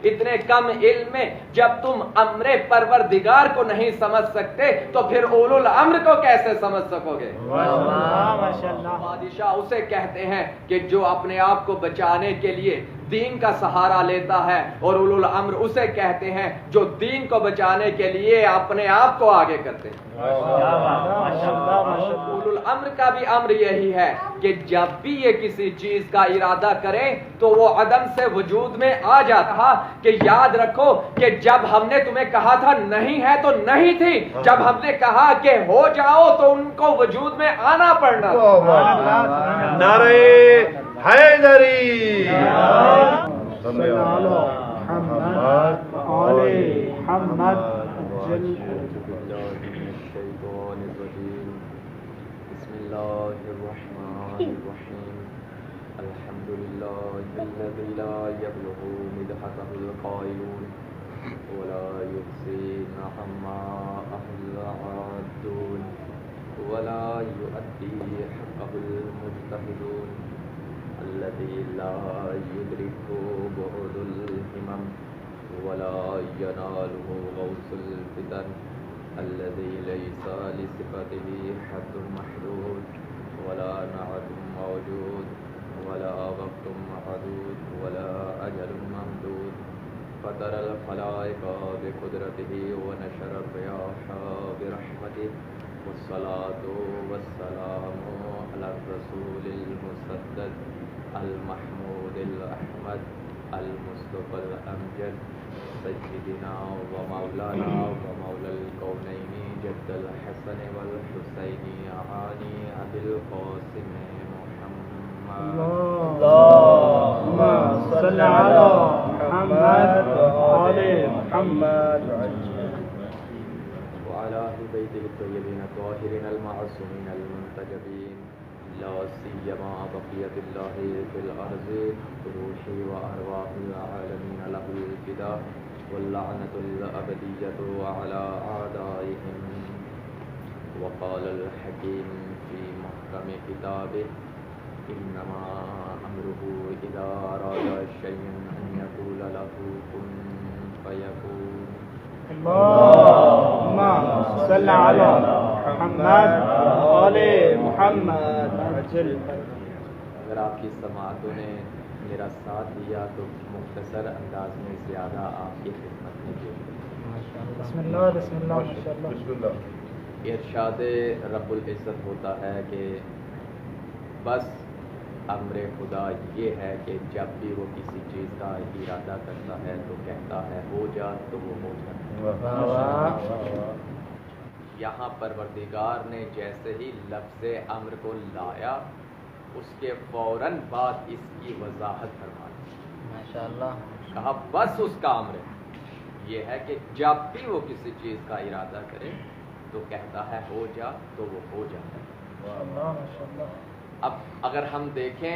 اتنے کم علم میں جب تم امر پروردگار کو نہیں سمجھ سکتے تو پھر اولو الامر کو کیسے سمجھ سکو گے؟ بادشاہ اسے کہتے ہیں کہ جو اپنے آپ کو بچانے کے لیے دین کا سہارا لیتا ہے، اور اولو الامر اسے کہتے ہیں جو دین کو بچانے کے لیے اپنے آپ کو آگے کرتے ہیں۔ اولو الامر کا بھی امر یہی ہے کہ جب بھی یہ کسی چیز کا ارادہ کریں تو وہ عدم سے وجود میں آ جاتا، کہ یاد رکھو کہ جب ہم نے تمہیں کہا تھا نہیں ہے تو نہیں تھی، جب ہم نے کہا کہ ہو جاؤ تو ان کو وجود میں آنا پڑنا۔ نعرہ حیدری، صلی علی محمد آل محمد۔ بسم اللہ الرحمن الرحیم، الحمد للہ الذی لا یبلغ مدحته القائلون ولا یحصی نعماءه العادون ولا یؤدی حقه المجتهدون الذي لا يدرك بعد الهمم ولا يناله غوث الفتن الذي ليس لصفته حد محدود ولا نعت موجود ولا وقت معدود ولا أجل ممدود فطر الخلائق بقدرته ونشر الرياح برحمته والصلاة والسلام على الرسول المسدد المحمود الأحمد المصطفى الأمجد سيدنا ومولانا ومولى الكونين جد الحسن والحسين عاني أبي القاسم محمد اللهم صل على محمد آل محمد وعلى أهل بيته الطيبين الطاهرين المعصومين المنتجبين لا سيما بقية الله في الأرض روحي وأرواح العالمين له الفداء واللعنة الأبدية على أعدائهم. وقال الحكيم في محكم كتابه إنما أمره إذا أراد شيئا أن يقول له كن فيكون. اللهم صل على محمد آل محمد۔ اگر آپ کی سماعتوں نے میرا ساتھ دیا تو مختصر انداز میں زیادہ آپ کی خدمت میں پیش بسم اللہ بسم اللہ ماشاء اللہ۔ ارشاد رب العزت ہوتا ہے کہ بس امر خدا یہ ہے کہ جب بھی وہ کسی چیز کا ارادہ کرتا ہے تو کہتا ہے ہو جا تو وہ ہو جاتا ہے۔ یہاں پروردگار نے جیسے ہی لفظ امر کو لایا اس کے فوراً بعد اس کی وضاحت فرما دی، ماشاءاللہ، کہا بس اس کا امر یہ ہے کہ جب بھی وہ کسی چیز کا ارادہ کرے تو کہتا ہے ہو جا تو وہ ہو جاتا ہے۔ اب اگر ہم دیکھیں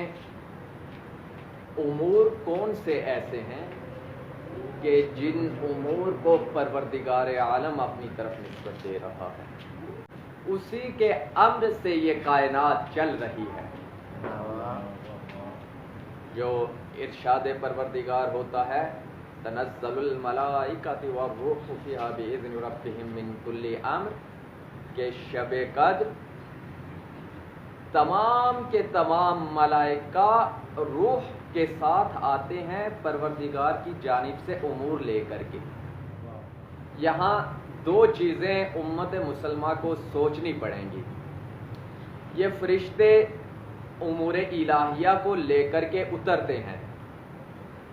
امور کون سے ایسے ہیں کہ جن امور کو پروردگار عالم اپنی طرف نسبت دے رہا ہے، اسی کے امر سے یہ کائنات چل رہی ہے۔ جو ارشاد پروردگار ہوتا ہے تنزل الملائکۃ والروح فیہا بإذن ربہم من کل امر، کہ شب قدر تمام کے تمام ملائکہ روح کے ساتھ آتے ہیں پروردگار کی جانب سے امور لے کر کے۔ یہاں دو چیزیں امت مسلمہ کو سوچنی پڑیں گی۔ یہ فرشتے امور الہیہ کو لے کر کے اترتے ہیں۔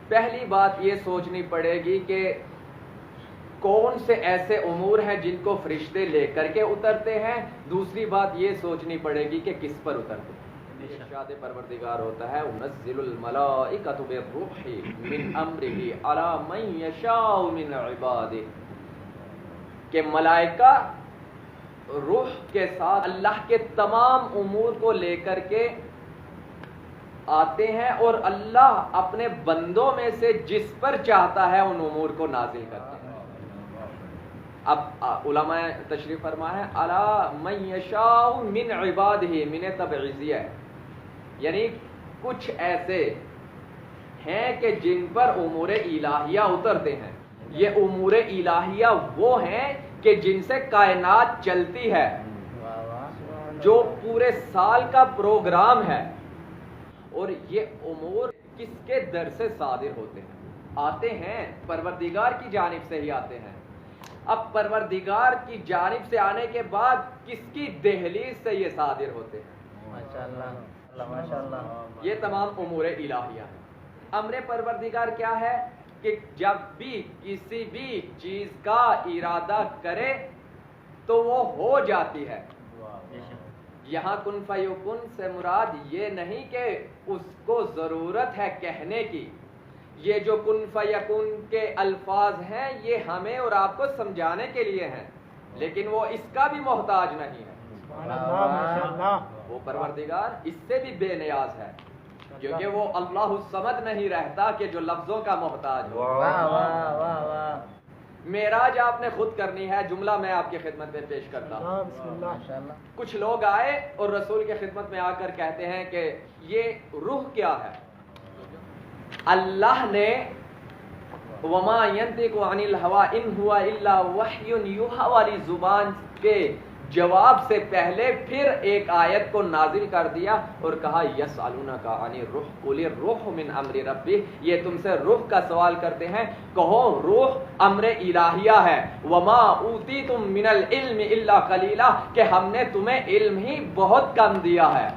پہلی بات یہ سوچنی پڑے گی کہ کون سے ایسے امور ہیں جن کو فرشتے لے کر کے اترتے ہیں۔ دوسری بات یہ سوچنی پڑے گی کہ کس پر اترتے ہیں۔ ارشاد پروردگار ہوتا ہے انزل الملائکۃ بالروح من امرہ علی من یشاء من عبادہ، کہ ملائکہ روح کے ساتھ اللہ کے تمام امور کو لے کر کے آتے ہیں اور اللہ اپنے بندوں میں سے جس پر چاہتا ہے ان امور کو نازل کرتے ہیں۔ اب علماء تشریف فرما ہے علی من یشاء من عبادہ، من تبعیضیہ ہے، یعنی کچھ ایسے ہیں کہ جن پر امور الہیہ اترتے ہیں. یہ امور الہیہ وہ ہیں کہ جن سے کائنات چلتی ہے، جو پورے سال کا پروگرام ہے. اور یہ امور کس کے در سے صادر ہوتے ہیں؟ آتے ہیں پروردگار کی جانب سے ہی آتے ہیں. اب پروردگار کی جانب سے آنے کے بعد کس کی دہلیز سے یہ صادر ہوتے ہیں؟ ماشاءاللہ. یہ تمام امور الہیہ ہیں. امر پروردگار کیا ہے کہ جب بھی کسی بھی چیز کا ارادہ کرے تو وہ ہو جاتی ہے. یہاں کن فیکن سے مراد یہ نہیں کہ اس کو ضرورت ہے کہنے کی. یہ جو کن فیکن کے الفاظ ہیں یہ ہمیں اور آپ کو سمجھانے کے لیے ہیں، لیکن وہ اس کا بھی محتاج نہیں ہے. وہ پروردگار اس سے بھی بے نیاز ہے، کیونکہ وہ اللہ الصمد نہیں رہتا کہ جو لفظوں کا محتاج ہو. معراج آپ نے خود کرنی ہے. جملہ میں آپ کی خدمت میں پیش کرتا ہوں. کچھ لوگ آئے اور رسول کی خدمت میں آ کر کہتے ہیں کہ یہ روح کیا ہے؟ اللہ نے وما ينطق عن الهوى ان هو الا وحي يوحى والی زبان کے جواب سے پہلے پھر ایک آیت کو نازل کر دیا اور کہا یسألونک عن الروح قل الروح من امر ربی. یہ تم سے روح کا سوال کرتے ہیں، کہو روح امر الہیہ ہے. وما اوتیتم من العلم الا قلیلا، کہ ہم نے تمہیں علم ہی بہت کم دیا ہے.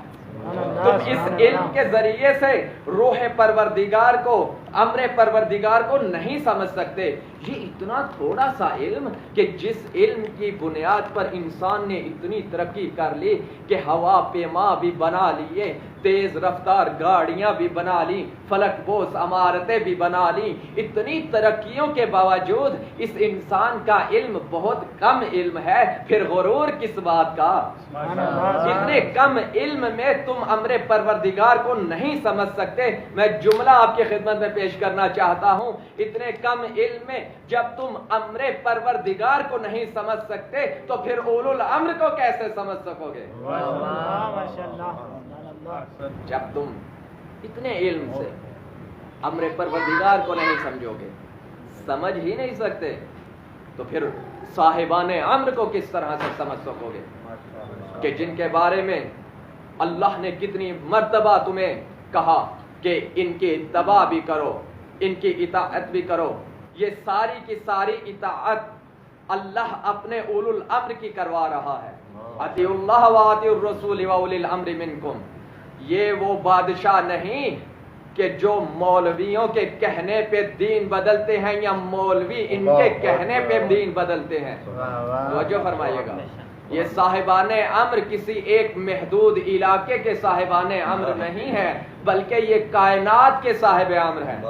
تم اس علم کے ذریعے سے روح پروردگار کو، امر پروردگار کو نہیں سمجھ سکتے. یہ اتنا تھوڑا سا علم کہ جس علم کی بنیاد پر انسان نے اتنی ترقی کر لی کہ ہوا پیما بھی بنا لیے، تیز رفتار گاڑیاں بھی بنا لی، فلک بوس عمارتیں بھی بنا لی. اتنی ترقیوں کے باوجود اس انسان کا علم بہت کم علم ہے. پھر غرور کس بات کا؟ اتنے کم علم میں تم امر پروردگار کو نہیں سمجھ سکتے. میں جملہ آپ کی خدمت میں پیش کرنا چاہتا ہوں. اتنے کم علم میں جب تم امر پروردگار کو نہیں سمجھ سکتے تو پھر اولو الامر کو کیسے سمجھ سکو گے؟ جب تم اتنے علم سے امر پروردگار کو نہیں سمجھو گے، سمجھ ہی نہیں سکتے، تو پھر صاحبان امر کو کس طرح سے سمجھ سکو گے کہ جن کے بارے میں اللہ نے کتنی مرتبہ تمہیں کہا کہ ان کی اتباع بھی کرو، ان کی اطاعت بھی کرو. یہ ساری کی ساری اطاعت اللہ اپنے اولو الامر کی کروا رہا ہے. اطیعوا اللہ واطیعوا الرسول واولی الامر منکم. یہ وہ بادشاہ نہیں کہ جو مولویوں کے کہنے پہ دین بدلتے ہیں یا مولوی ان کے کہنے پہ دین بدلتے ہیں. توجہ فرمائیے گا، یہ صاحبان امر کسی ایک محدود علاقے کے صاحبان امر نہیں ہے، بلکہ یہ کائنات کے صاحب امر ہیں.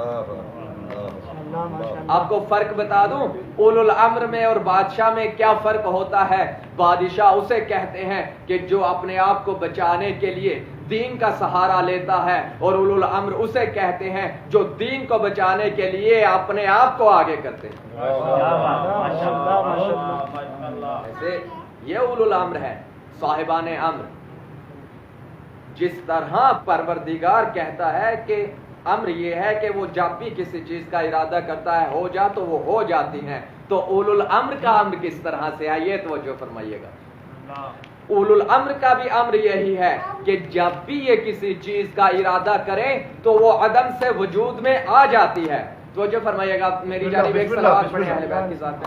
آپ کو فرق بتا دوں اولو الامر میں اور بادشاہ میں کیا فرق ہوتا ہے. بادشاہ اسے کہتے ہیں کہ جو اپنے آپ کو بچانے کے لیے دین کا سہارا لیتا ہے، اور اولو الامر اسے کہتے ہیں جو دین کو بچانے کے لیے اپنے آپ کو آگے کرتے ہیں. ایسے یہ اولو الامر ہے، صاحبان امر. جس طرح پروردگار کہتا ہے کہ امر یہ ہے کہ وہ جب بھی کسی چیز کا ارادہ کرتا ہے ہو جا تو وہ ہو جاتی ہیں، تو اولو الامر کا امر کس طرح سے ہے یہ توجہ فرمائیے گا. اولو الامر کا بھی امر یہی ہے کہ جب بھی یہ کسی چیز کا ارادہ کرے تو وہ عدم سے وجود میں آ جاتی ہے. توجہ فرمائیے گا. میری جانب ایک صلوات پڑھیں اہل بیت کے ساتھ.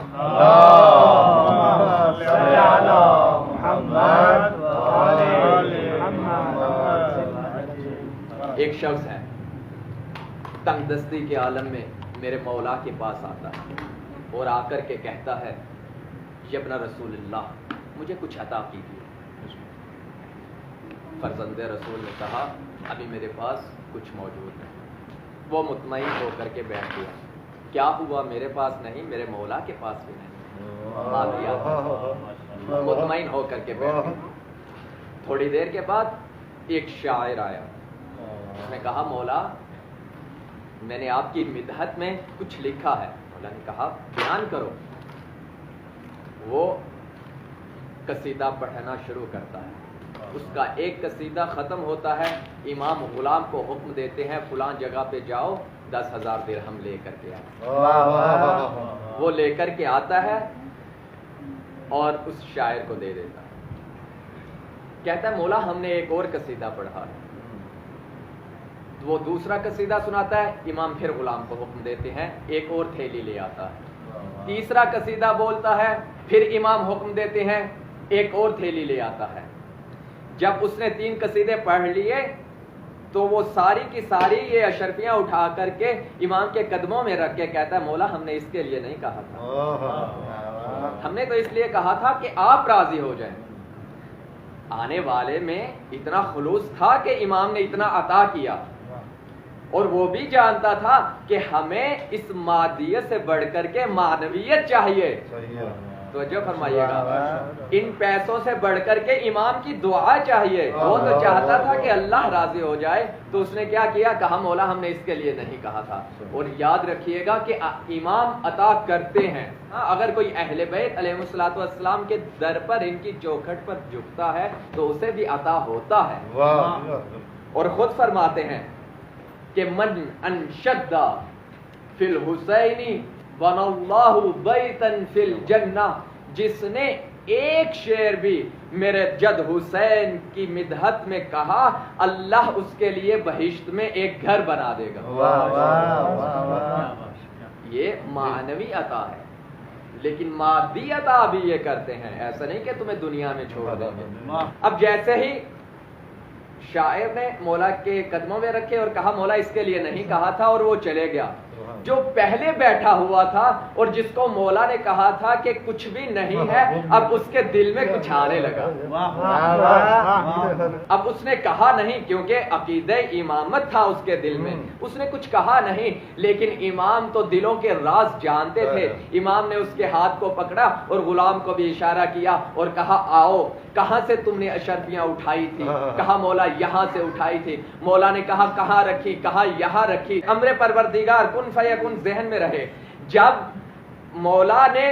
ایک شخص ہے تنگ دستی کے عالم میں میرے مولا کے پاس آتا ہے اور آ کر کے کہتا ہے یبن رسول اللہ مجھے کچھ عطا کیجیے. فرزند رسول نے کہا ابھی میرے پاس کچھ موجود نہیں. وہ مطمئن ہو کر کے بیٹھ گیا. کیا ہوا؟ میرے پاس نہیں، میرے مولا کے پاس بھی نہیں. مطمئن ہو کر کے بیٹھ گیا. تھوڑی دیر کے بعد ایک شاعر آیا. اس نے کہا مولا میں نے آپ کی مدحت میں کچھ لکھا ہے. مولا نے کہا بیان کرو. وہ قصیدہ پڑھنا شروع کرتا ہے. اس کا ایک قصیدہ ختم ہوتا ہے، امام غلام کو حکم دیتے ہیں فلاں جگہ پہ جاؤ 10,000 درہم لے کر کے آتا واہ واہ واہ ہے۔ وہ لے کر کے آتا ہے اور اس شاعر کو دے دیتا ہے، کہتا ہے مولا ہم نے ایک اور قصیدہ پڑھا ہے۔ وہ دوسرا قصیدہ سناتا ہے، امام پھر غلام کو حکم دیتے ہیں ایک اور تھیلی لے آتا ہے۔ تیسرا قصیدہ بولتا ہے، پھر امام حکم دیتے ہیں ایک اور تھیلی لے آتا ہے۔ جب اس نے 3 قصیدے پڑھ لیے تو وہ ساری کی ساری یہ اشرفیاں اٹھا کر کے امام کے قدموں میں رکھ کے کہتا ہے مولا ہم نے اس کے لیے نہیں کہا تھا، ہم نے تو اس لیے کہا تھا کہ آپ راضی ہو جائیں۔ آنے والے میں اتنا خلوص تھا کہ امام نے اتنا عطا کیا، اور وہ بھی جانتا تھا کہ ہمیں اس مادیت سے بڑھ کر کے معنویت چاہیے۔ توجہ فرمائیے گا، ان پیسوں سے بڑھ کر کے امام کی دعا چاہیے۔ وہ تو چاہتا تھا کہ اللہ راضی ہو جائے، تو اس نے کیا کیا، کہا مولا ہم نے اس کے لیے نہیں کہا تھا۔ اور یاد رکھیے گا کہ امام عطا کرتے ہیں، اگر کوئی اہل بیت علیہ الصلوۃ والسلام کے در پر ان کی چوکھٹ پر جھکتا ہے تو اسے بھی عطا ہوتا ہے۔ اور خود فرماتے ہیں کہ من انشد فی الحسین بن اللہ بیتا فی الجنہ، جس نے ایک شعر بھی میرے جد حسین کی مدحت میں کہا اللہ اس کے لیے بہشت میں ایک گھر بنا دے گا۔ یہ معنوی عطا ہے، لیکن مادی عطا بھی یہ کرتے ہیں، ایسا نہیں کہ تمہیں دنیا میں چھوڑ دیں گے۔ اب جیسے ہی شاعر نے مولا کے قدموں میں رکھے اور کہا مولا اس کے لیے نہیں کہا تھا، اور وہ چلے گیا، جو پہلے بیٹھا ہوا تھا اور جس کو مولا نے کہا تھا کہ کچھ بھی نہیں ہے، اب اس کے دل میں کچھ آنے لگا۔ اب اس نے کہا نہیں، کیونکہ عقیدہ امامت تھا اس کے دل میں، اس نے کچھ کہا نہیں، لیکن امام تو دلوں کے راز جانتے تھے۔ امام نے اس کے ہاتھ کو پکڑا اور غلام کو بھی اشارہ کیا اور کہا آؤ، کہاں سے تم نے اشرفیاں اٹھائی تھی؟ کہا مولا یہاں سے اٹھائی تھی۔ مولا نے کہا کہاں رکھی؟ کہا یہاں رکھی۔ امر پروردگار کن فیکن ذہن میں رہے۔ جب مولا نے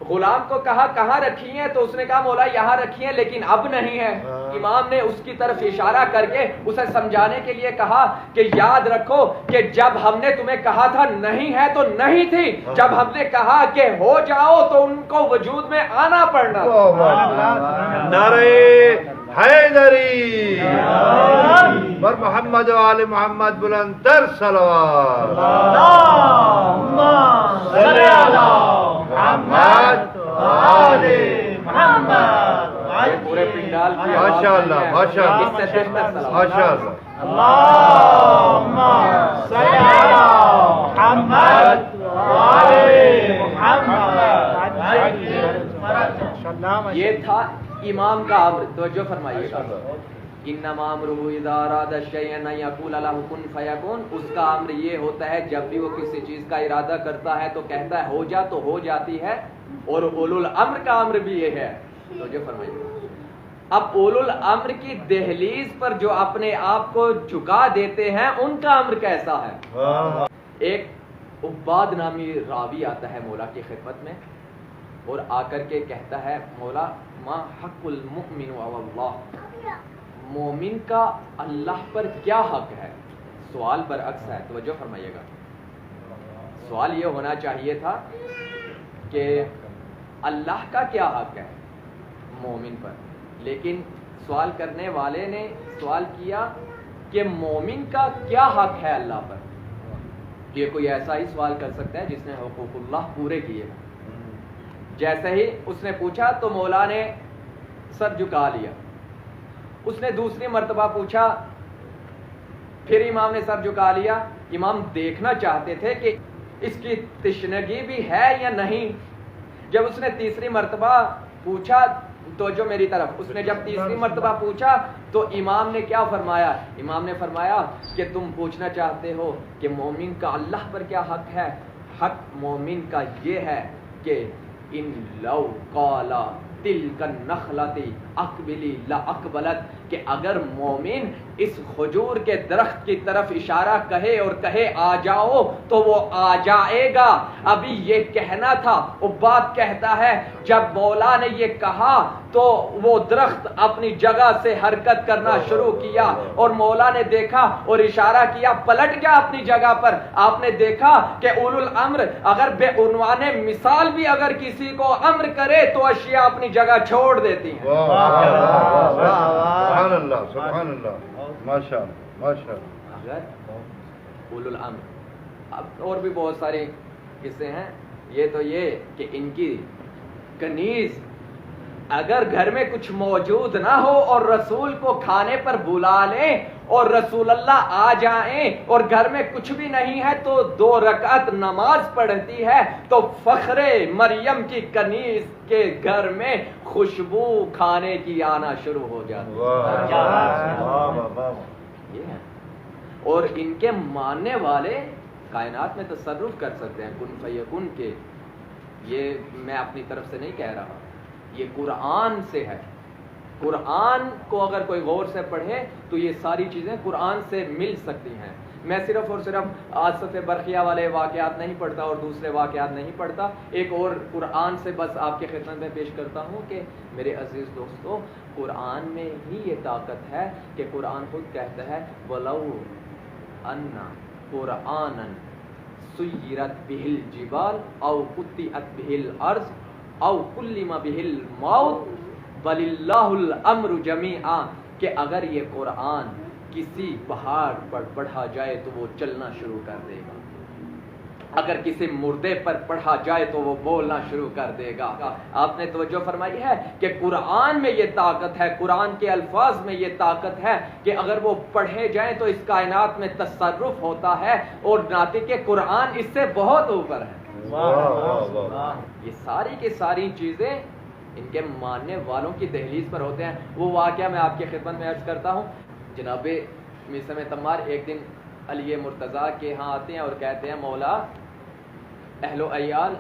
غلام کو کہا کہاں رکھی ہیں تو اس نے کہا مولا یہاں رکھی ہیں، لیکن اب نہیں ہے۔ امام نے اس کی طرف اشارہ کر کے اسے سمجھانے کے لیے کہا کہ یاد رکھو کہ جب ہم نے تمہیں کہا تھا نہیں ہے تو نہیں تھی، جب ہم نے کہا کہ ہو جاؤ تو ان کو وجود میں آنا پڑنا۔ نعرہ حیدری بر محمد و آل محمد بلند تر صلوات۔ اللہم صلی علی محمد و آل محمد۔ پورے پنڈال کی ماشاءاللہ ماشاءاللہ اس سے بہتر صلوات۔ ماشاءاللہ۔ اللہم صلی علی محمد و آل محمد۔ یہ تھا امام کا امر، توجہ فرمائیے گا۔ انما امرہ اذا اراد شیئا ان یقول له کن فیکون، اس کا امر یہ ہوتا ہے جب بھی وہ کسی چیز کا ارادہ کرتا ہے تو کہتا ہے ہو جا تو ہو جاتی ہے۔ اور اولو الامر کا امر بھی یہ ہے، توجہ فرمائیے۔ اب اولو الامر کی دہلیز پر جو اپنے آپ کو جھکا دیتے ہیں ان کا امر کیسا ہے؟ ایک عباد نامی راوی آتا ہے مولا کی خدمت میں اور آ کر کے کہتا ہے مولا ما حق المؤمن علی اللہ، مومن کا اللہ پر کیا حق ہے؟ سوال برعکس ہے، توجہ فرمائیے گا۔ سوال یہ ہونا چاہیے تھا کہ اللہ کا کیا حق ہے مومن پر، لیکن سوال کرنے والے نے سوال کیا کہ مومن کا کیا حق ہے اللہ پر۔ یہ کوئی ایسا ہی سوال کر سکتا ہے جس نے حقوق اللہ پورے کیے ہیں۔ جیسے ہی اس نے پوچھا تو مولا نے سر جھکا لیا۔ اس نے دوسری مرتبہ پوچھا، پھر امام نے سر جھکا لیا۔ امام دیکھنا چاہتے تھے کہ اس کی تشنگی بھی ہے یا نہیں۔ جب اس نے تیسری مرتبہ پوچھا تو جو میری طرف اس نے جب تیسری مرتبہ پوچھا تو امام نے کیا فرمایا؟ امام نے فرمایا کہ تم پوچھنا چاہتے ہو کہ مومن کا اللہ پر کیا حق ہے؟ حق مومن کا یہ ہے کہ ان لو قال تلک النخلۃ اقبلی لا اقبلت، کہ اگر مومن اس کھجور کے درخت کی طرف اشارہ کہے اور کہے آ جاؤ تو وہ آ جائے گا۔ ابھی یہ کہنا تھا، عباد کہتا ہے جب مولا نے یہ کہا تو وہ درخت اپنی جگہ سے حرکت کرنا شروع کیا اور مولا نے دیکھا اور اشارہ کیا پلٹ جا اپنی جگہ پر۔ آپ نے دیکھا کہ اولو الامر اگر بے عنوان مثال بھی اگر کسی کو امر کرے تو اشیاء اپنی جگہ چھوڑ دیتی ہیں۔ سبحان اللہ سبحان اللہ، ماشاء اللہ ماشاء اللہ۔ اگر اولو الامر، اب اور بھی بہت سارے قصے ہیں، یہ تو یہ کہ ان کی کنیز اگر گھر میں کچھ موجود نہ ہو اور رسول کو کھانے پر بلا لیں اور رسول اللہ آ جائیں اور گھر میں کچھ بھی نہیں ہے تو 2 رکعت نماز پڑھتی ہے تو فخر مریم کی کنیز کے گھر میں خوشبو کھانے کی آنا شروع ہو جاتی ہے۔ یہ ہے، اور ان کے ماننے والے کائنات میں تصرف کر سکتے ہیں کن فیکن کے، یہ میں اپنی طرف سے نہیں کہہ رہا، یہ قرآن سے ہے۔ قرآن کو اگر کوئی غور سے پڑھے تو یہ ساری چیزیں قرآن سے مل سکتی ہیں۔ میں صرف اور صرف آصف برقیہ والے واقعات نہیں پڑھتا اور دوسرے واقعات نہیں پڑھتا، ایک اور قرآن سے بس آپ کے خدمت میں پیش کرتا ہوں کہ میرے عزیز دوستو، قرآن میں ہی یہ طاقت ہے کہ قرآن خود کہتا ہے وَلَوْ أَنَّ قُرْآنًا سُيِّرَتْ بِهِ الْجِبَالُ أَوْ قُطِّعَتْ بِهِ الْأَرْضُ او کلم بہ الموت وللہ الامر جمیعا، کہ اگر یہ قرآن کسی پہاڑ پر پڑھا جائے تو وہ چلنا شروع کر دے گا، اگر کسی مردے پر پڑھا جائے تو وہ بولنا شروع کر دے گا۔ آپ نے توجہ فرمائی ہے کہ قرآن میں یہ طاقت ہے، قرآن کے الفاظ میں یہ طاقت ہے کہ اگر وہ پڑھے جائیں تو اس کائنات میں تصرف ہوتا ہے، اور ناطق قرآن اس سے بہت اوپر ہے۔ یہ ساری کی ساری چیزیں ان کے ماننے والوں کی دہلیز پر ہوتے ہیں۔ وہ واقعہ میں آپ کی خدمت میں عرض کرتا ہوں، جناب میثم تمار ایک دن علی مرتضیٰ کے ہاں آتے ہیں اور کہتے ہیں مولا اہل و عیال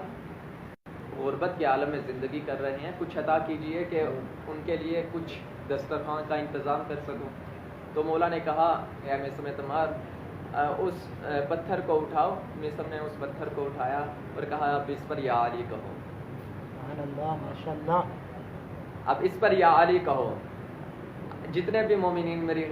غربت کے عالم میں زندگی کر رہے ہیں، کچھ عطا کیجئے کہ ان کے لیے کچھ دسترخوان کا انتظام کر سکوں۔ تو مولا نے کہا اے میثم تمار اس پتھر کو اٹھاؤ۔ میثم نے اس پتھر کو اٹھایا اور کہا اب اس پر یا علی کہو، سبحان اللہ ماشاءاللہ، اب اس پر یا علی کہو۔ جتنے بھی مومنین میری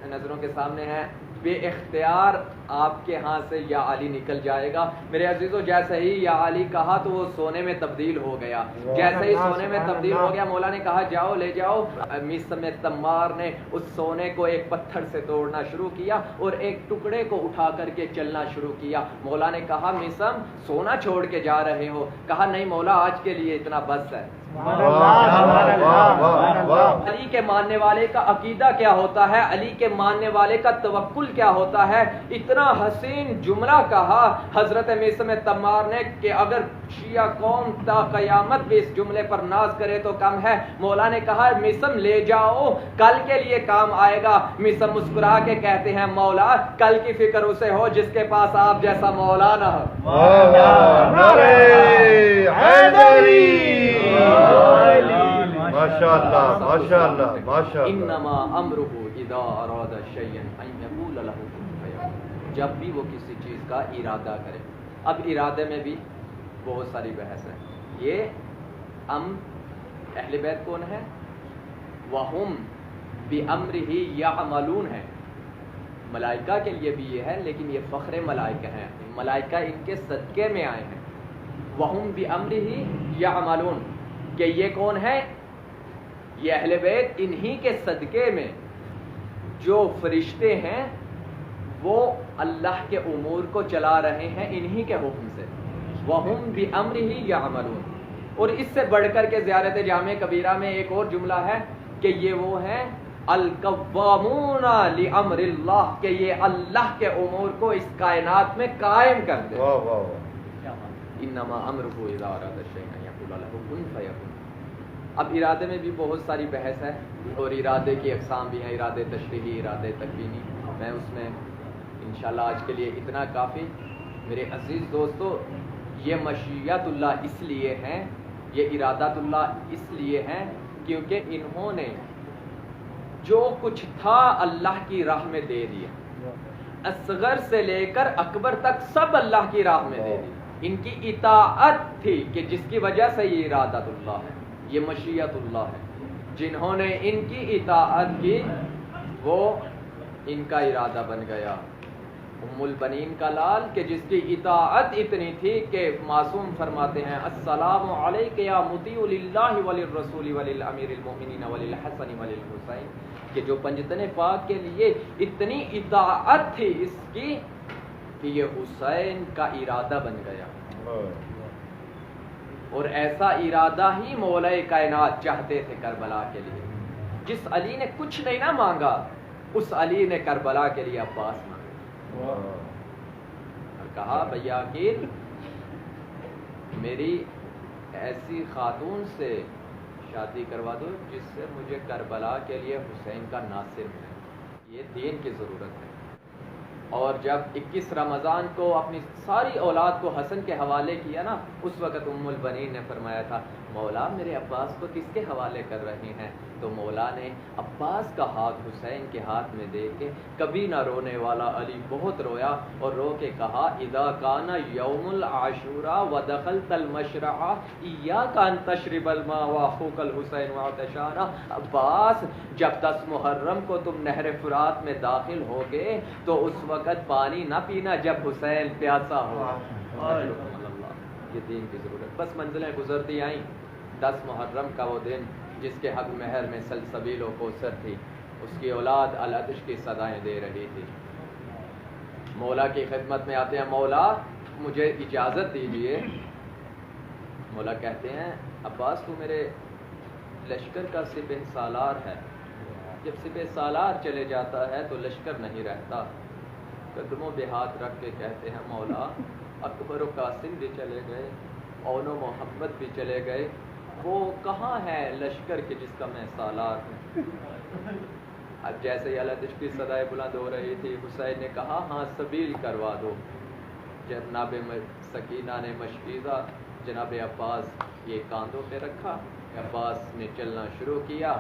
نظروں کے سامنے ہیں، بے اختیار آپ کے ہاں سے یا علی نکل جائے گا۔ میرے عزیزو، جیسے ہی یا علی کہا تو وہ سونے میں تبدیل ہو گیا۔ جیسے ہی سونے میں تبدیل ہو گیا، مولا نے کہا جاؤ لے جاؤ۔ میثم تمار نے اس سونے کو ایک پتھر سے توڑنا شروع کیا اور ایک ٹکڑے کو اٹھا کر کے چلنا شروع کیا۔ مولا نے کہا میثم سونا چھوڑ کے جا رہے ہو؟ کہا نہیں مولا، آج کے لیے اتنا بس ہے۔ علی کے ماننے والے کا عقیدہ کیا ہوتا ہے، علی کے ماننے والے کا توکل کیا ہوتا ہے۔ اتنا حسین جملہ کہا حضرت میثم تمار نے کہ اگر شیعہ قوم تا قیامت بھی اس جملے پر ناز کرے تو کم ہے۔ مولا نے کہا میثم لے جاؤ، کل کے لیے کام آئے گا۔ میثم مسکرا کے کہتے ہیں مولا کل کی فکر اسے ہو جس کے پاس آپ جیسا مولا نہ ہو۔ ماشاءاللہ ماشاءاللہ ماشاءاللہ۔ انما امرہ اذا اراد شیئا ان یقول له کن فیکون، جب بھی وہ کسی چیز کا ارادہ کرے۔ اب ارادے میں بھی بہت ساری بحث ہے۔ یہ اہل بیت کون ہے؟ وہم بامرہ یعملون ہے۔ ملائکہ کے لیے بھی یہ ہے، لیکن یہ فخر ملائکہ ہیں، ملائکہ ان کے صدقے میں آئے ہیں۔ وہم بامرہ یعملون، کہ یہ کون ہے؟ یہ اہل بیت، انہی کے صدقے میں جو فرشتے ہیں وہ اللہ کے امور کو چلا رہے ہیں انہی کے حکم سے۔ وَهُمْ بِأَمْرِهِ يَعْمَلُونَ۔ اور اس سے بڑھ کر کے زیارت جامع کبیرہ میں ایک اور جملہ ہے کہ یہ وہ ہیں القوامون لِأَمْرِ اللَّهِ، کہ یہ اللہ کے امور کو اس کائنات میں قائم کر دے۔ انما امرہ اذا اراد شیئا ان یقول له کن فیکون۔ اب ارادے میں بھی بہت ساری بحث ہے، اور ارادے کی اقسام بھی ہیں، ارادے تشریحی، ارادے تکوینی۔ میں اس میں انشاءاللہ آج کے لیے اتنا کافی۔ میرے عزیز دوستو، یہ مشیت اللہ اس لیے ہیں، یہ ارادات اللہ اس لیے ہیں کیونکہ انہوں نے جو کچھ تھا اللہ کی راہ میں دے دیا، اصغر سے لے کر اکبر تک سب اللہ کی راہ میں دے دی۔ ان کی اطاعت تھی کہ جس کی وجہ سے یہ ارادت اللہ ہے، یہ مشیت اللہ ہے۔ جنہوں نے ان کی اطاعت کی وہ ان کا ارادہ بن گیا۔ ام البنین کا لال کہ جس کی اطاعت اتنی تھی کہ معصوم فرماتے ہیں السلام علیک یا مطیع للہ وللرسول وللامیر المؤمنین وللحسن وللحسین، کہ جو پنجتن پاک کے لیے اتنی اطاعت تھی اس کی کہ یہ حسین کا ارادہ بن گیا۔ اور ایسا ارادہ ہی مولا کائنات چاہتے تھے کربلا کے لیے۔ جس علی نے کچھ نہیں نہ مانگا اس علی نے کربلا کے لیے عباس مانگا اور کہا بھیا عقیل میری ایسی خاتون سے شادی کروا دو جس سے مجھے کربلا کے لیے حسین کا ناصر ملے، یہ دین کی ضرورت ہے۔ اور جب 21 رمضان کو اپنی ساری اولاد کو حسن کے حوالے کیا نا، اس وقت ام البنین نے فرمایا تھا مولا میرے عباس کو کس کے حوالے کر رہے ہیں؟ تو مولا نے عباس کا ہاتھ حسین کے ہاتھ میں دے کے کبھی نہ رونے والا علی بہت رویا اور رو کے کہا اذا کان یوم العاشوراء ودخلت المشرع ایاک ان تشرب الماء واخوک الحسین وعطشانا، عباس جب 10 محرم کو تم نہر فرات میں داخل ہوگے تو اس وقت پانی نہ پینا جب حسین پیاسا ہو۔ یہ دین کی ضرورت۔ بس منزلیں گزرتی آئیں، 10 محرم کا وہ دن جس کے حق مہر میں سلسبیل و کوثر تھی، اس کی اولاد العطش کی صدائیں دے رہی تھی۔ مولا کی خدمت میں آتے ہیں مولا مجھے اجازت دیجیے۔ مولا کہتے ہیں عباس تو میرے لشکر کا سپہ سالار ہے، جب سپہ سالار چلے جاتا ہے تو لشکر نہیں رہتا۔ قدموں پہ ہاتھ رکھ کے کہتے ہیں مولا اکبر و قاسم بھی چلے گئے، اون و محمد بھی چلے گئے، وہ کہاں ہے لشکر کے جس کا میں سالار ہوں؟ اب جیسے ہی العطش کی صدائیں بلند ہو رہی تھی حسین نے کہا ہاں سبیل کروا دو۔ جناب سکینہ نے مشکیزہ جناب عباس یہ کاندھوں پہ رکھا، عباس نے چلنا شروع کیا۔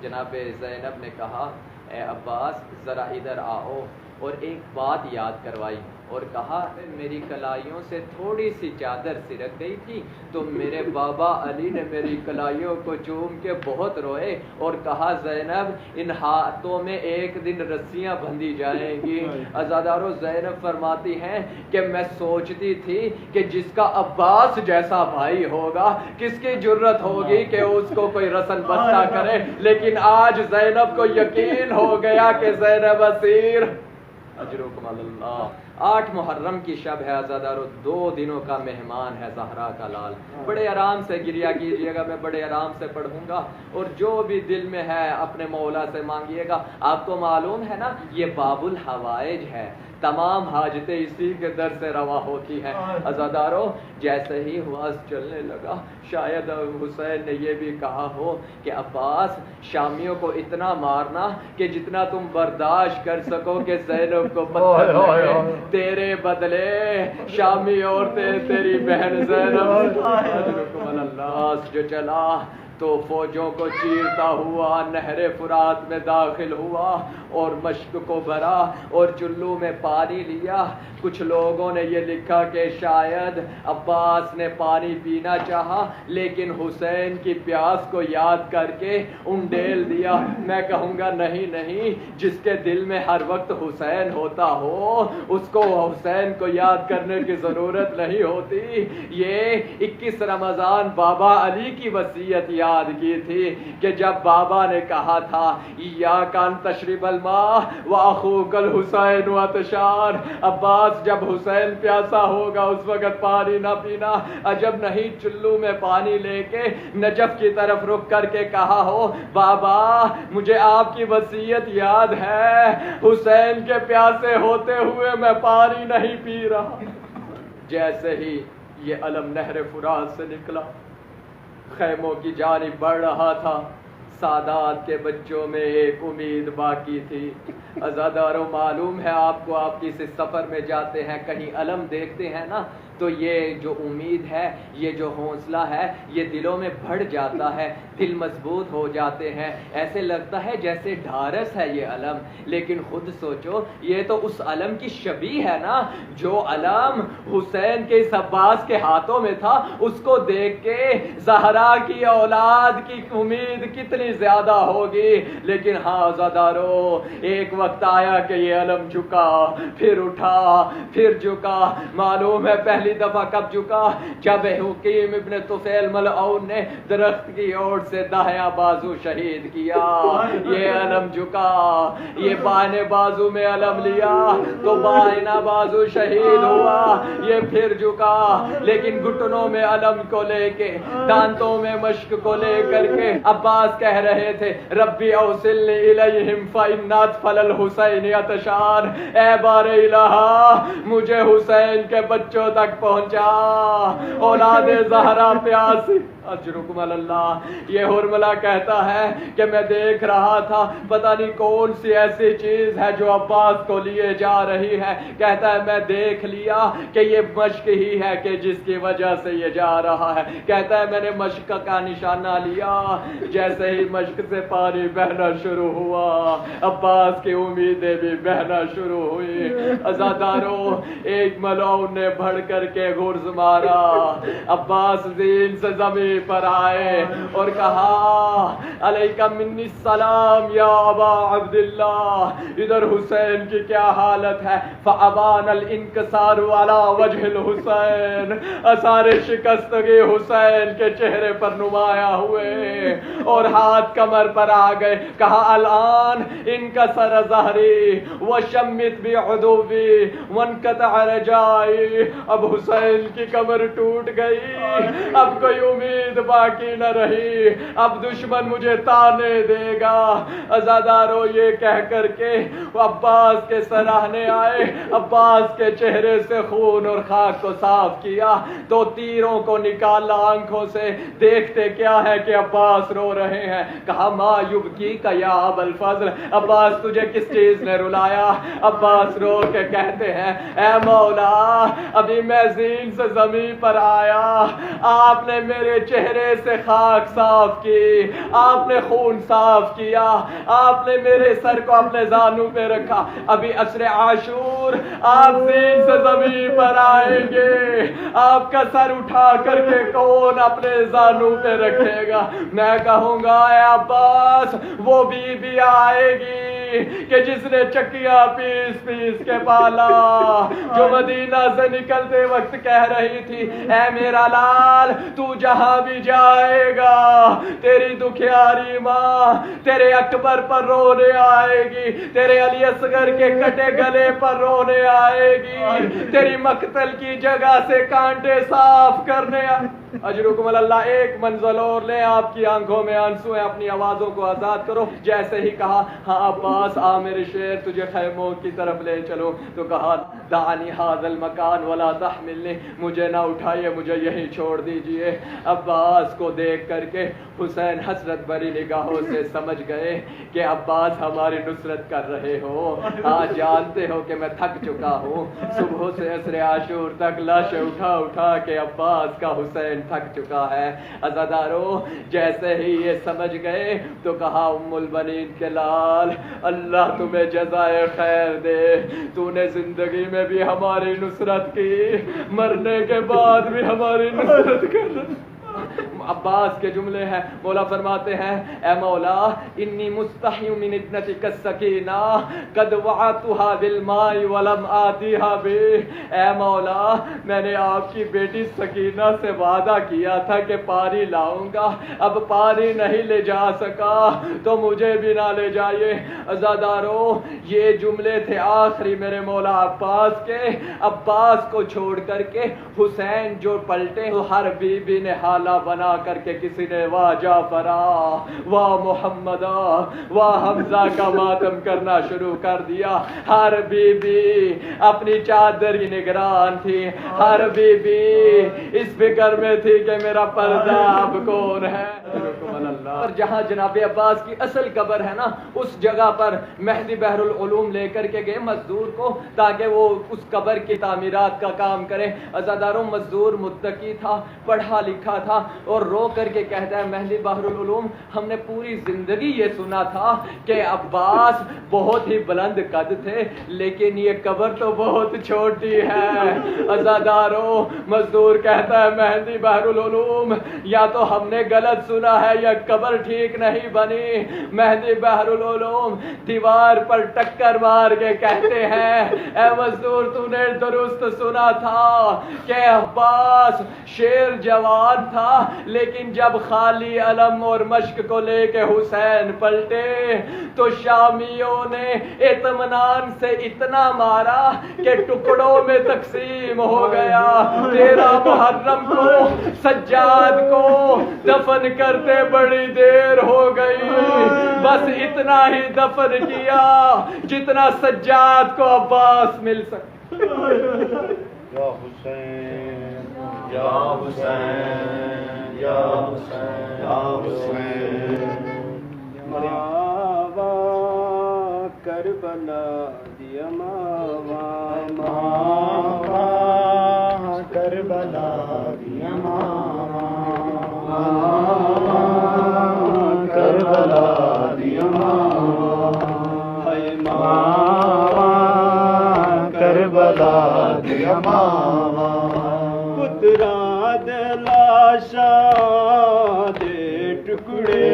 جناب زینب نے کہا اے عباس ذرا ادھر آؤ، اور ایک بات یاد کروائی اور کہا میری کلائیوں سے تھوڑی سی چادر سرک گئی تھی تو میرے بابا علی نے میری کلائیوں کو چوم کے بہت روئے اور کہا زینب ان ہاتھوں میں ایک دن رسیاں بندھی جائیں گی۔ عزادارو زینب فرماتی ہیں کہ میں سوچتی تھی کہ جس کا عباس جیسا بھائی ہوگا کس کی جرت ہوگی کہ اس کو کوئی رسن بستہ کرے، لیکن آج زینب کو یقین ہو گیا کہ زینب اسیر اجرکم اللہ۔ 8 محرم کی شب ہے عزادارو، 2 دنوں کا مہمان ہے زہرا کا لال۔ بڑے آرام سے گریا کیجئے گا، میں بڑے آرام سے پڑھوں گا اور جو بھی دل میں ہے اپنے مولا سے مانگیے گا۔ آپ کو معلوم ہے نا یہ باب الحوائج ہے، تمام حاجتیں اسی کے در سے روا ہوتی ہیں۔ عزادارو جیسے ہی حواس چلنے لگا شاید حسین نے یہ بھی کہا ہو کہ عباس شامیوں کو اتنا مارنا کہ جتنا تم برداشت کر سکو کہ زینب کو پتھر لگے، تیرے بدلے شامی عورتیں تیری بہن زینب اللہ جو چلا تو فوجوں کو چیرتا ہوا نہر فرات میں داخل ہوا اور مشک کو بھرا اور چلو میں پانی لیا۔ کچھ لوگوں نے یہ لکھا کہ شاید عباس نے پانی پینا چاہا لیکن حسین کی پیاس کو یاد کر کے انڈیل دیا۔ میں کہوں گا نہیں نہیں، جس کے دل میں ہر وقت حسین ہوتا ہو اس کو حسین کو یاد کرنے کی ضرورت نہیں ہوتی۔ یہ 21 رمضان بابا علی کی وصیت یاد کی تھی کہ جب بابا نے کہا تھا ایاک ان تشرب الماء واخوک الحسین عطشان، عباس جب حسین پیاسا ہوگا اس وقت پانی نہ پینا۔ عجب نہیں چلو میں پانی لے کے نجف کی طرف رک کر کے کہا ہو بابا مجھے آپ کی وصیت یاد ہے، حسین کے پیاسے ہوتے ہوئے میں پانی نہیں پی رہا۔ جیسے ہی یہ علم نہر فرات سے نکلا خیموں کی جانب بڑھ رہا تھا، سادات کے بچوں میں ایک امید باقی تھی۔ عزاداروں معلوم ہے آپ کو، آپ کسی سفر میں جاتے ہیں کہیں علم دیکھتے ہیں نا تو یہ جو امید ہے، یہ جو حوصلہ ہے، یہ دلوں میں بڑھ جاتا ہے، دل مضبوط ہو جاتے ہیں، ایسے لگتا ہے جیسے ڈھارس ہے یہ علم۔ لیکن خود سوچو، یہ تو اس علم کی شبیہ ہے نا، جو علم حسین کے اس عباس کے ہاتھوں میں تھا، اس کو دیکھ کے زہرا کی اولاد کی امید کتنی زیادہ ہوگی۔ لیکن ہاں عزادارو، ایک وقت آیا کہ یہ علم جھکا، پھر اٹھا، پھر جھکا۔ معلوم ہے پہلی دفعہ کب جھکا؟ جب حکیم ابن طفیل ملعون نے درخت کی اوٹ سے داہیا بازو شہید کیا، یہ علم جھکا۔ یہ بائیں بازو میں علم لیا تو بائیں بازو شہید ہوا، یہ پھر جھکا۔ لیکن گھٹنوں میں علم کو لے کے، دانتوں میں مشق کو لے کر کے عباس کہہ رہے تھے ربی اوصلنی الیہم فإن اطفال الحسین عطشان، اے بار الہ مجھے حسین کے بچوں تک پہنچا، اولاد زہرا پیاسی۔ اجرکم اللہ۔ یہ حرملہ کہتا ہے کہ میں دیکھ رہا تھا پتہ نہیں کون سی ایسی چیز ہے جو عباس کو لیے جا رہی ہے، کہتا ہے میں دیکھ لیا کہ یہ مشک ہی ہے کہ جس کی وجہ سے یہ جا رہا ہے، کہتا ہے میں نے مشک کا نشانہ لیا، جیسے ہی مشک سے پانی بہنا شروع ہوا عباس کی امیدیں بھی بہنا شروع ہوئی۔ عزادارو، ایک ملعون نے بڑھ کر کے غرز مارا، عباس زین سے زمین پر آئے اور کہا علیکم منی السلام یا ابا عبداللہ، ادھر حسین کی کیا حالت ہے؟ فابان الانکسار علی وجہ الحسین، اثار شکستگی حسین کے چہرے پر نمایاں ہوئے اور ہاتھ کمر پر آ گئے۔ کہا الان انکسر ظہری وشمت بعدوی وانقطع رجائی، اب حسین کی کمر ٹوٹ گئی، اب کوئی امید باقی نہ رہی، اب دشمن مجھے تانے دے گا۔ عزادارو، یہ کہہ کر کے وہ عباس کے سراہنے آئے، عباس کے چہرے سے خون اور خاک کو صاف کیا تو تیروں کو نکالا آنکھوں سے، دیکھتے کیا ہے کہ عباس رو رہے ہیں۔ کہا ما یبکی کا یا ابا الفضل، عباس تجھے کس چیز نے رلایا؟ عباس رو کے کہتے ہیں اے مولا، ابھی میں زین سے زمین پر آیا، آپ نے میرے چہرے سے خاک صاف کی، آپ نے خون صاف کیا، آپ نے میرے سر کو اپنے زانوں پہ رکھا، ابھی عصر عاشور آپ زین سے زمین پر آئیں گے، آپ کا سر اٹھا کر کے کون اپنے زانوں پہ رکھے گا؟ میں کہوں گا اے عباس، وہ بی بی آئے گی کہ جس نے چکیاں پیس پیس کے پالا، جو مدینہ سے نکلتے وقت کہہ رہی تھی اے میرا لال تو جہاں بھی جائے گا تیری دکھیاری ماں تیرے اکبر پر رونے آئے گی، تیرے علی اصغر کے کٹے گلے پر رونے آئے گی، تیری مقتل کی جگہ سے کانٹے صاف کرنے اجرکم اللہ۔ ایک منزل اور لیں، آپ کی آنکھوں میں آنسو ہیں، اپنی آوازوں کو آزاد کرو۔ جیسے ہی کہا ہاں عباس آ میرے شیر، تجھے خیموں کی طرف لے چلو، تو کہا دعنی ھذا المکان ولا تحملنی، مجھے نہ اٹھائیے، مجھے یہیں چھوڑ دیجئے۔ عباس کو دیکھ کر کے حسین حسرت بھری نگاہوں سے سمجھ گئے کہ عباس ہماری نصرت کر رہے ہو، ہاں جانتے ہو کہ میں تھک چکا ہوں، صبح سے عصر عاشور تک لاشیں اٹھا اٹھا کے عباس کا حسین تھک چکا ہے۔ عزادارو، جیسے ہی یہ سمجھ گئے تو کہا ام البنین کے لال، اللہ تمہیں جزائے خیر دے، تو نے زندگی میں بھی ہماری نصرت کی، مرنے کے بعد بھی ہماری نصرت کر۔ عباس کے جملے ہیں، مولا فرماتے ہیں اے مولا انی مستحی من ابنتک السکینہ قد وعدتها بالماء ولم آتیها به، اے مولا میں نے آپ کی بیٹی سکینہ سے وعدہ کیا تھا کہ پانی لاؤں گا، اب پانی نہیں لے جا سکا تو مجھے بھی نہ لے جائیے۔ عزادارو، یہ جملے تھے آخری میرے مولا عباس کے۔ عباس کو چھوڑ کر کے حسین جو پلٹے تو ہر بی بی نے حالہ بنا کر کے کسی نے واہ جعفرا واہ محمدہ واہ حمزہ کا ماتم کرنا شروع کر دیا۔ ہر بی بی اپنی چادر کی نگران تھی، ہر بی بی اس فکر میں تھی کہ میرا پردہ اب کون ہے۔ اور جہاں جناب عباس کی اصل قبر ہے نا اس جگہ پر مہدی بحر العلوم لے کر کے گئے مزدور کو تاکہ وہ اس قبر کی تعمیرات کا کام کرے. عزاداروں مزدور متقی تھا, پڑھا لکھا تھا اور رو کر کے کہتا ہے مہدی بحر العلوم ہم نے پوری زندگی یہ سنا تھا کہ عباس بہت ہی بلند قد تھے لیکن یہ قبر تو بہت چھوٹی ہے. عزاداروں مزدور کہتا ہے مہدی بحر العلوم یا تو ہم نے غلط سنا ہے یا قبر ٹھیک نہیں بنی. مہدی بحر العلوم دیوار پر ٹکر مار کے کہتے ہیں اے مزدور تو نے درست سنا تھا کہ عباس شیر جوان تھا لیکن جب خالی علم اور مشق کو لے کے حسین پلٹے تو شامیوں نے اطمینان سے اتنا مارا کہ ٹکڑوں میں تقسیم ہو گیا. 13 محرم کو سجاد کو دفن کرتے بڑی دیر ہو گئی, بس اتنا ہی دفن کیا جتنا سجاد کو عباس مل سکتا. یا حسین یا حسین یا حسین یا حسین ماوا کربلا دیا ماوا کربلا دیا کربلا دیا کربلا دیا پترا دلاشا دے ٹکڑے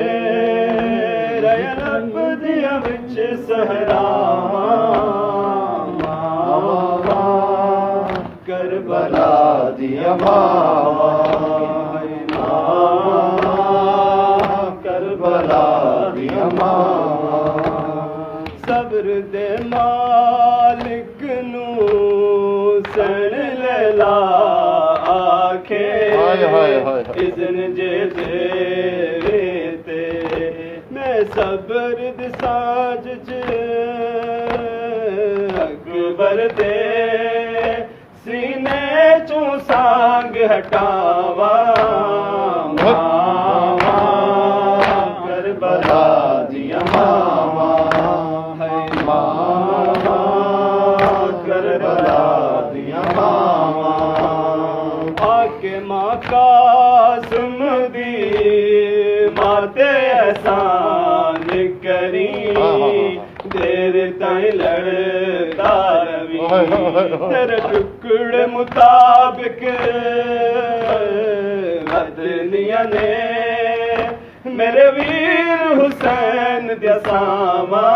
رب دیا بچ سہرا کربلا دیا کربلا دیا صبر دے مالک نو سن لیلا آکھے اذن جے تیرے تے میں صبر دے ساج اکبر دے سینے چوں سانگ ہٹاوا کربلا دیا کربلا دیا آکے ماں قاسم دی ماتے احسان کری دیر تائیں لڑتا روی تیرے ٹکڑ مطابق مدنیاں نے میرے ویر حسین دیا ساما